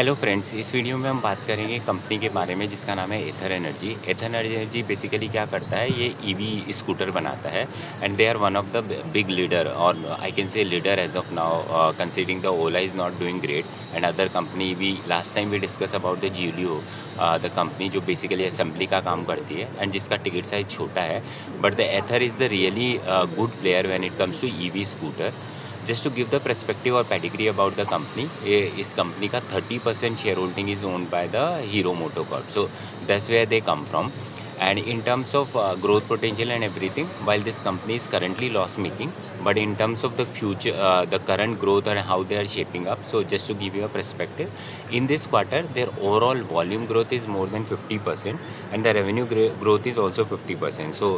Hello friends, इस video में हम बात करेंगे कंपनी के बारे में जिसका नाम है एथर एनर्जी। एथर एनर्जी बेसिकली क्या करता है, ये ईवी स्कूटर बनाता है and they are one of the big leader और I can say leader as of now, considering the Ola is not doing great and other company. We last time we discuss about the जियोलियो, the company जो basically assembly का काम करती है and जिसका ticket size छोटा है, but the Ather is the really good player when it comes to EV scooter. Just to give the perspective और पेडिग्री अबाउट द कंपनी, इस कंपनी का 30% share holding is owned by the Hero MotoCorp, so that's where they come from. And in terms of growth potential and everything, while this company is currently loss making, but in terms of the future, the current growth and how they are shaping up, so just to give you a perspective, in this quarter their overall volume growth is more than 50% and the revenue growth is also 50%. So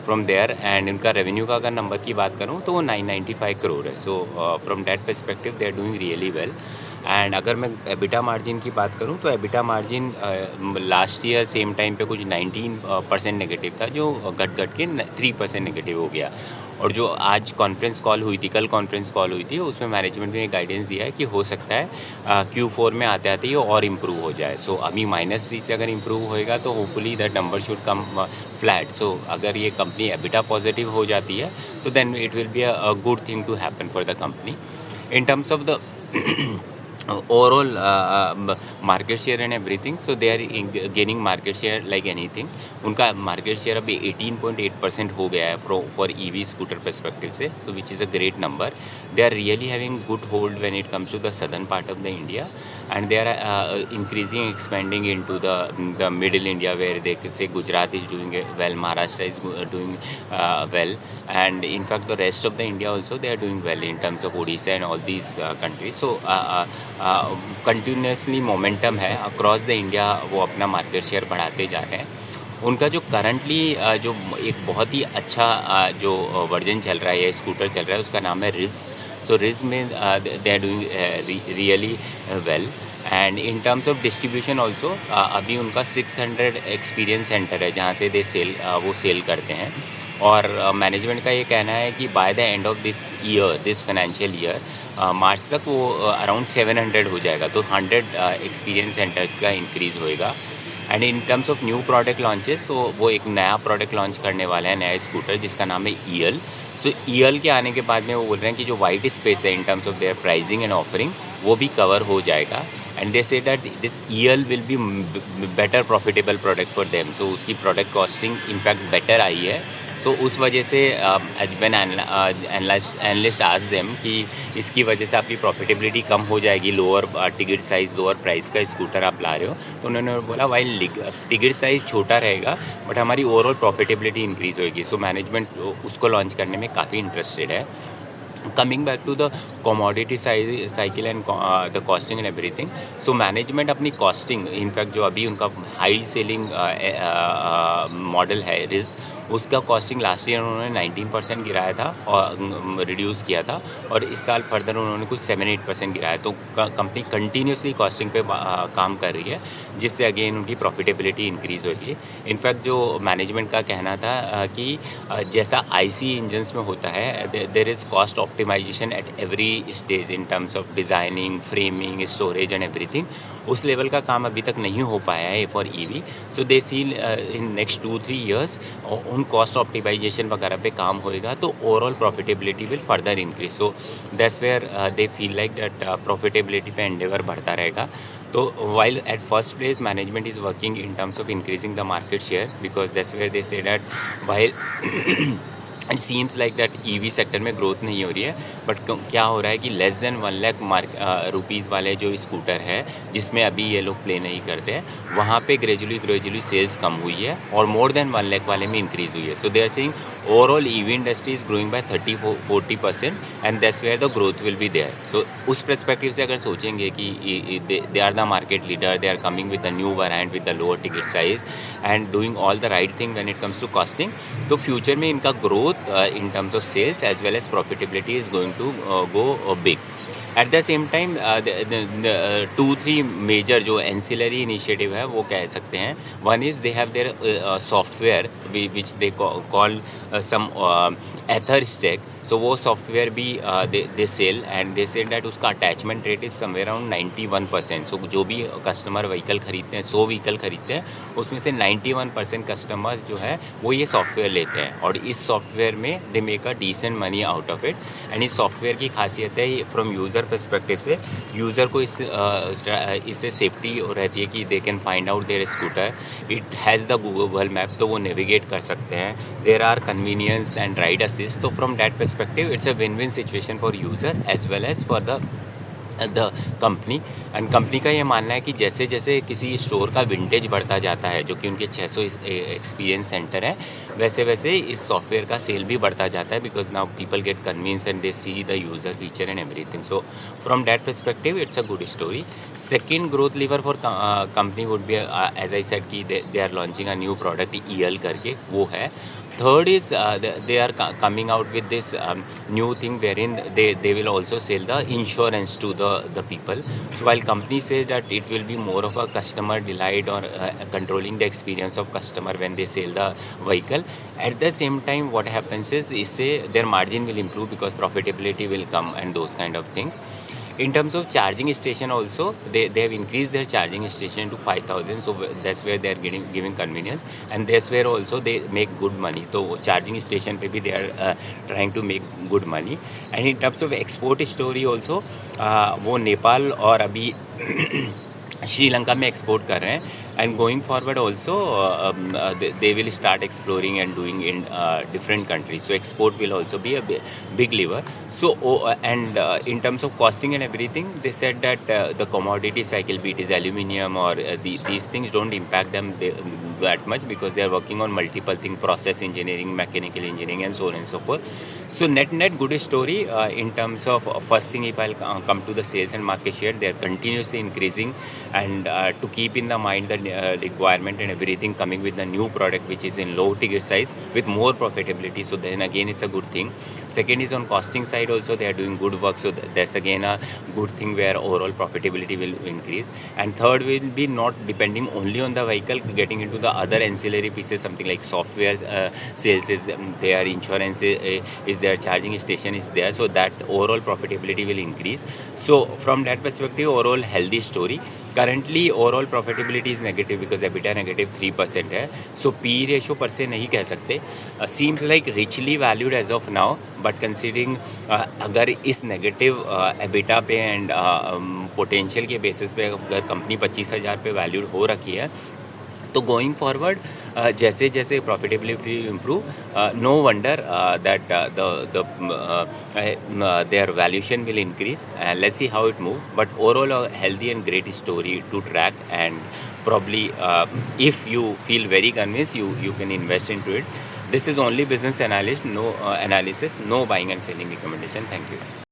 from there, and इनका revenue का अगर number की बात करूँ तो वो 995 करोड़ है. So from that perspective they are doing really well. And अगर मैं एबिटा मार्जिन की बात करूं तो EBITDA margin last year same time पे कुछ 19% नेगेटिव था, जो घट के 3% नेगेटिव हो गया। और जो आज कॉन्फ्रेंस कॉल हुई थी, कल कॉन्फ्रेंस कॉल हुई थी, उसमें मैनेजमेंट ने गाइडेंस दिया है कि हो सकता है Q4 में आते आते ये और इम्प्रूव हो जाए। सो अभी -3 से अगर इम्प्रूव होएगा तो hopefully that number should come flat. So अगर ये कंपनी एबिटा पॉजिटिव हो जाती है तो then it will be a good thing to happen for the company. In terms of the overall market share and everything, so they are gaining market share like anything. उनका market share अभी 18.8% हो गया है for EV scooter perspective से, so which is a great number. They are really having good hold when it comes to the southern part of the India, and they are increasing, expanding into the middle India, where they say Gujarat is doing well, Maharashtra is doing well, and in fact the rest of the India also they are doing well in terms of Odisha and all these countries. So continuously momentum है across the India, वो अपना market share बढ़ाते जा रहे हैं। उनका जो currently जो एक बहुत ही अच्छा जो वर्जन चल रहा है या स्कूटर चल रहा है, उसका नाम है रिज। सो रिज में they are doing really well. And in terms of distribution also अभी उनका 600 एक्सपीरियंस सेंटर है जहाँ से वो सेल करते हैं। और मैनेजमेंट का ये कहना है कि by the end of this financial year March तक वो अराउंड 700 हो जाएगा, तो 100 एक्सपीरियंस सेंटर्स का इंक्रीज़ होएगा। And in terms of new product launches, तो वो एक नया प्रोडक्ट लॉन्च करने वाला है, नया स्कूटर जिसका नाम है ईएल। सो ईएल के आने के बाद में वो बोल रहे हैं कि जो वाइट स्पेस है in terms of their pricing and offering, वो भी कवर हो जाएगा। And they say that this EL will be better profitable product for them. So उसकी प्रोडक्ट कॉस्टिंग इनफैक्ट बेटर आई है। तो उस वजह से व्हेन एनालिस्ट आस्क देम कि इसकी वजह से आपकी प्रॉफिटेबिलिटी कम हो जाएगी, lower ticket size, lower price का स्कूटर आप ला रहे हो, तो उन्होंने बोला वाइल टिकट साइज़ छोटा रहेगा बट हमारी ओवरऑल प्रॉफिटेबिलिटी इंक्रीज़ होगी। सो मैनेजमेंट उसको लॉन्च करने में काफ़ी इंटरेस्टेड है। Coming back to the commodity cycle and the costing and everything, so management अपनी कॉस्टिंग, इनफैक्ट जो अभी उनका हाई सेलिंग मॉडल है रिज, उसका कॉस्टिंग लास्ट ईयर उन्होंने 19% गिराया था और रिड्यूस किया था, और इस साल फर्दर उन्होंने कुछ 7-8% गिराया। तो कंपनी कंटिन्यूसली कॉस्टिंग पे काम कर रही है, जिससे अगेन उनकी प्रॉफिटेबिलिटी इंक्रीज़ होगी। इनफैक्ट जो मैनेजमेंट का कहना था कि जैसा आईसी इंजन्स में होता है, there is cost optimization at every stage in terms of designing, framing, storage and everything. उस लेवल का काम अभी तक नहीं हो पाया है for EV. So they see in next 2-3 years उन कॉस्ट ऑप्टिमाइजेशन वगैरह पे काम होएगा, तो overall profitability will further increase. So that's where they feel like that profitability पे एंडेवर बढ़ता रहेगा। तो while at first place management is working in terms of increasing the market share, because that's where they say that while it seems like that EV sector में growth नहीं हो रही है, but क्या हो रहा है कि लेस देन 1 लाख रुपीज़ वाले जो स्कूटर है, जिसमें अभी ये लोग प्ले नहीं करते हैं, वहाँ पे ग्रेजुअली सेल्स कम हुई है और मोर देन 1 लाख वाले में इंक्रीज़ हुई है। So they are saying overall EV industry is growing by 30-40% and that's where the growth will be there. So उस पर्सपेक्टिव से अगर सोचेंगे कि they are the market leader, they are coming with the new variant with the lower ticket size and doing all the right thing when it comes to costing, तो future में इनका growth in terms of sales as well as profitability is going to go big. At the same time, the 2-3 major जो ancillary initiative है वो कह सकते हैं। One is they have their software which they call some ether stack. सो वो software भी they sell and they sell that उसका attachment rate is somewhere around 91%. So जो भी कस्टमर व्हीकल खरीदते हैं, 100 व्हीकल खरीदते हैं, उसमें से 91% कस्टमर्स जो है वो ये सॉफ्टवेयर लेते हैं और इस सॉफ्टवेयर में they make a decent money out of it. And इस सॉफ्टवेयर की खासियत है फ्रॉम यूज़र पर्सपेक्टिव से, यूज़र को इससे सेफ्टी रहती है कि they can find out their scooter. It has the Google map, तो वो नेविगेट कर सकते हैं. There are convenience and ride assist. तो from that perspective it's a win-win situation for user as well as for the company. And company का ये मानना है कि जैसे जैसे किसी स्टोर का विंटेज बढ़ता जाता है, जो कि उनके 600 एक्सपीरियंस सेंटर है, वैसे वैसे इस सॉफ्टवेयर का सेल भी बढ़ता जाता है, because now people get convince and they see the user feature and everything. So from that perspective it's a good story. Second growth lever for company would be, as I said कि they are launching a new product EL करके, वो है. Third is they are coming out with this new thing wherein they will also sell the insurance to the people. So while company says that it will be more of a customer delight or controlling the experience of customer when they sell the vehicle, at the same time what happens is isse their margin will improve because profitability will come and those kind of things. In terms of charging station also, they have increased their charging station to 5,000. So that's where they are giving convenience, and that's where also they make good money. So charging station पे भी they are trying to make good money. And in terms of export story also, वो नेपाल और अभी श्रीलंका में export कर रहे हैं. And going forward also, they will start exploring and doing in different countries. So export will also be a big lever. So and in terms of costing and everything, they said that the commodity cycle, be it is aluminium or these things, don't impact them that much because they are working on multiple things: process engineering, mechanical engineering, and so on and so forth. So net good story in terms of first thing. If I'll come to the sales and market share, they are continuously increasing, and to keep in the mind that requirement and everything, coming with the new product which is in low ticket size with more profitability. So then again it's a good thing. Second is on costing side also they are doing good work, so that's again a good thing where overall profitability will increase. And third will be not depending only on the vehicle, getting into the other ancillary pieces, something like software sales is there, insurance is there, charging station is there, so that overall profitability will increase. So from that perspective, overall healthy story. Currently overall profitability is negative because EBITDA negative 3% है. So P ratio पर से नहीं कह सकते. Seems like richly valued as of now, but considering अगर इस negative EBITDA पे and potential के basis पे अगर कंपनी 25,000 पे valued हो रखी है, तो गोइंग फॉरवर्ड जैसे जैसे profitability improve, no wonder that there valuation will increase. Let's see how it moves, but overall a healthy and great story to track. And probably if you feel very convinced, you can invest into it. This is only business analysis, no buying and selling recommendation. Thank you.